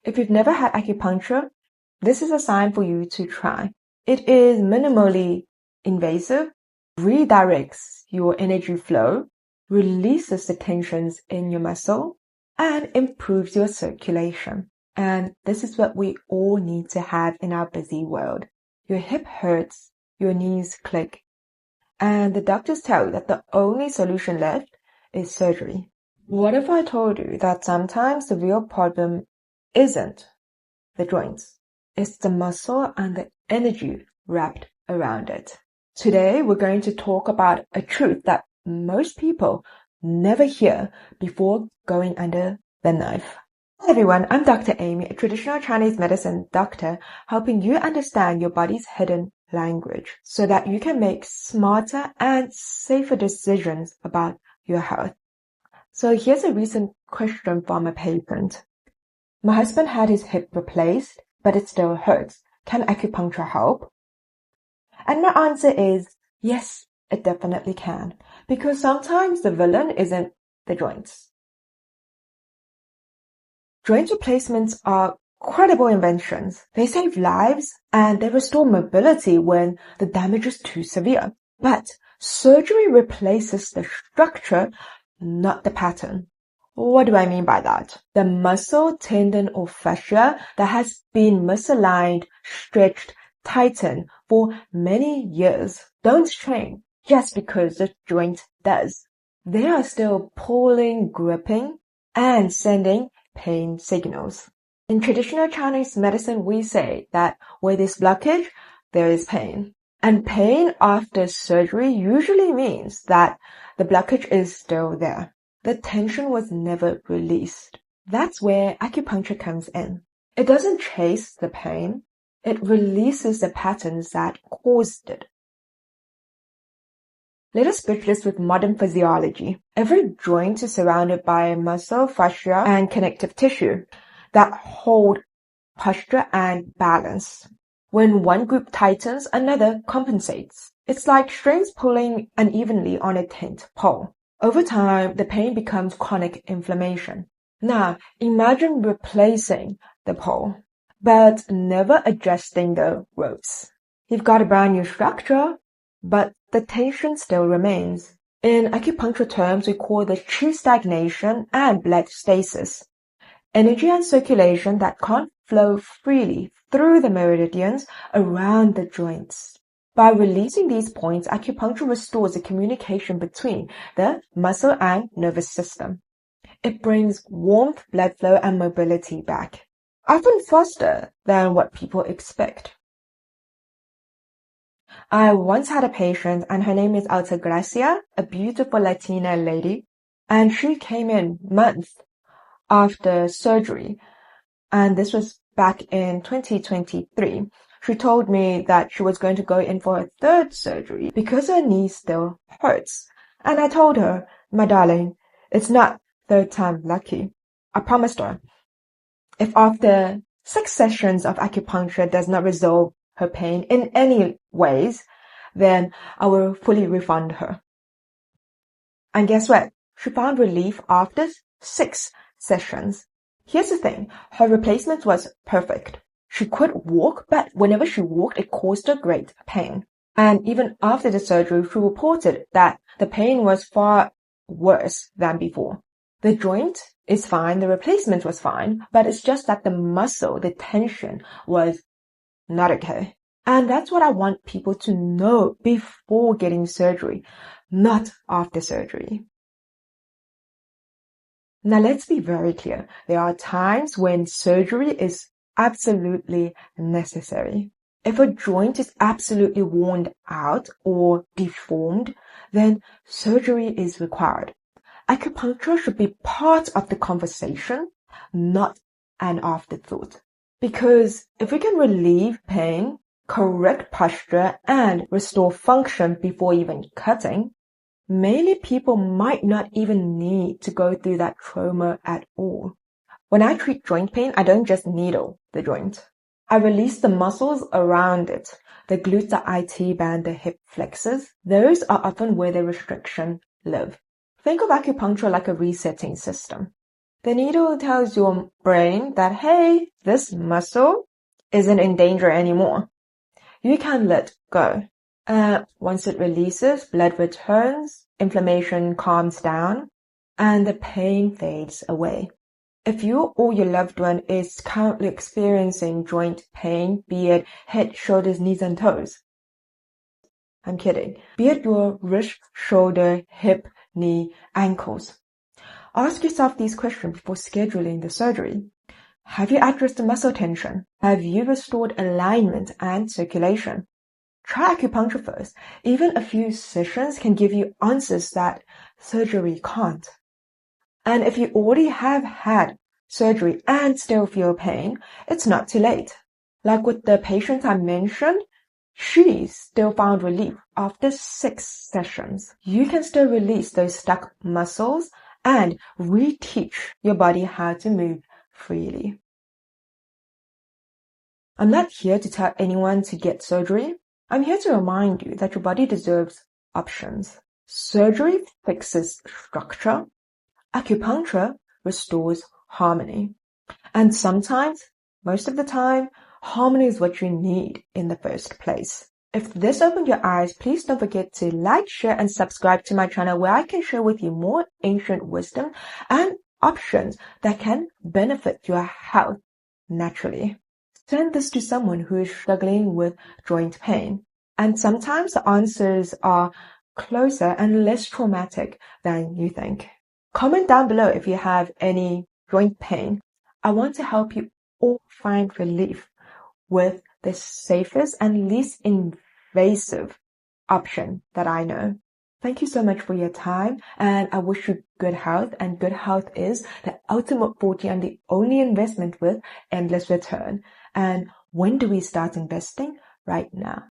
If you've never had acupuncture, this is a sign for you to try. It is minimally invasive, redirects your energy flow, releases the tensions in your muscle, and improves your circulation. And this is what we all need to have in our busy world. Your hip hurts, your knees click, and the doctors tell you that the only solution left is surgery. What if I told you that sometimes the real problem isn't the joints, it's the muscle and the energy wrapped around it? Today, we're going to talk about a truth that most people never hear before going under the knife. Hi everyone, I'm Dr. Amy, a traditional Chinese medicine doctor, helping you understand your body's hidden language so that you can make smarter and safer decisions about your health. So here's a recent question from a patient. My husband had his hip replaced, but it still hurts. Can acupuncture help? And my answer is yes, it definitely can, because sometimes the villain isn't the joints. Joint replacements are credible inventions. They save lives and they restore mobility when the damage is too severe. But surgery replaces the structure, not the pattern. What do I mean by that? The muscle, tendon, or fascia that has been misaligned, stretched, tightened for many years don't change just because the joint does. They are still pulling, gripping, and sending pain signals. In traditional Chinese medicine, we say that where there's blockage, there is pain. And pain after surgery usually means that the blockage is still there. The tension was never released. That's where acupuncture comes in. It doesn't chase the pain. It releases the patterns that caused it. Let us bridge this with modern physiology. Every joint is surrounded by muscle, fascia, and connective tissue that hold posture and balance. When one group tightens, another compensates. It's like strings pulling unevenly on a tent pole. Over time, the pain becomes chronic inflammation. Now, imagine replacing the pole, but never adjusting the ropes. You've got a brand new structure, but the tension still remains. In acupuncture terms, we call this true stagnation and blood stasis. Energy and circulation that can't flow freely through the meridians around the joints. By releasing these points, acupuncture restores the communication between the muscle and nervous system. It brings warmth, blood flow, and mobility back, often faster than what people expect. I once had a patient, and her name is Altagracia, a beautiful Latina lady, and she came in months after surgery, and this was back in 2023. She told me that she was going to go in for her third surgery because her knee still hurts. And I told her, my darling, it's not third time lucky. I promised her, if after 6 sessions of acupuncture does not resolve her pain in any ways, then I will fully refund her. And guess what? She found relief after 6 sessions. Here's the thing, her replacement was perfect. She could walk, but whenever she walked, it caused her great pain. And even after the surgery, she reported that the pain was far worse than before. The joint is fine, the replacement was fine, but it's just that the muscle, the tension was not okay. And that's what I want people to know before getting surgery, not after surgery. Now let's be very clear. There are times when surgery is absolutely necessary. If a joint is absolutely worn out or deformed, then surgery is required. Acupuncture should be part of the conversation, not an afterthought. Because if we can relieve pain, correct posture, and restore function before even cutting, many people might not even need to go through that trauma at all. When I treat joint pain, I don't just needle the joint. I release the muscles around it, the glutes, the IT band, the hip flexors. Those are often where the restriction live. Think of acupuncture like a resetting system. The needle tells your brain that, hey, this muscle isn't in danger anymore. You can let go. Once it releases, blood returns, inflammation calms down, and the pain fades away. If you or your loved one is currently experiencing joint pain, be it head, shoulders, knees, and toes, I'm kidding, be it your wrist, shoulder, hip, knee, ankles, ask yourself these questions before scheduling the surgery. Have you addressed the muscle tension? Have you restored alignment and circulation? Try acupuncture first. Even a few sessions can give you answers that surgery can't. And if you already have had surgery and still feel pain, it's not too late. Like with the patient I mentioned, she still found relief after 6 sessions. You can still release those stuck muscles and reteach your body how to move freely. I'm not here to tell anyone to get surgery. I'm here to remind you that your body deserves options. Surgery fixes structure. Acupuncture restores harmony. And sometimes, most of the time, harmony is what you need in the first place. If this opened your eyes, please don't forget to like, share, and subscribe to my channel where I can share with you more ancient wisdom and options that can benefit your health naturally. Send this to someone who is struggling with joint pain. And sometimes the answers are closer and less traumatic than you think. Comment down below if you have any joint pain. I want to help you all find relief with the safest and least invasive option that I know. Thank you so much for your time, and I wish you good health, and good health is the ultimate fortune and the only investment with endless return. And when do we start investing? Right now.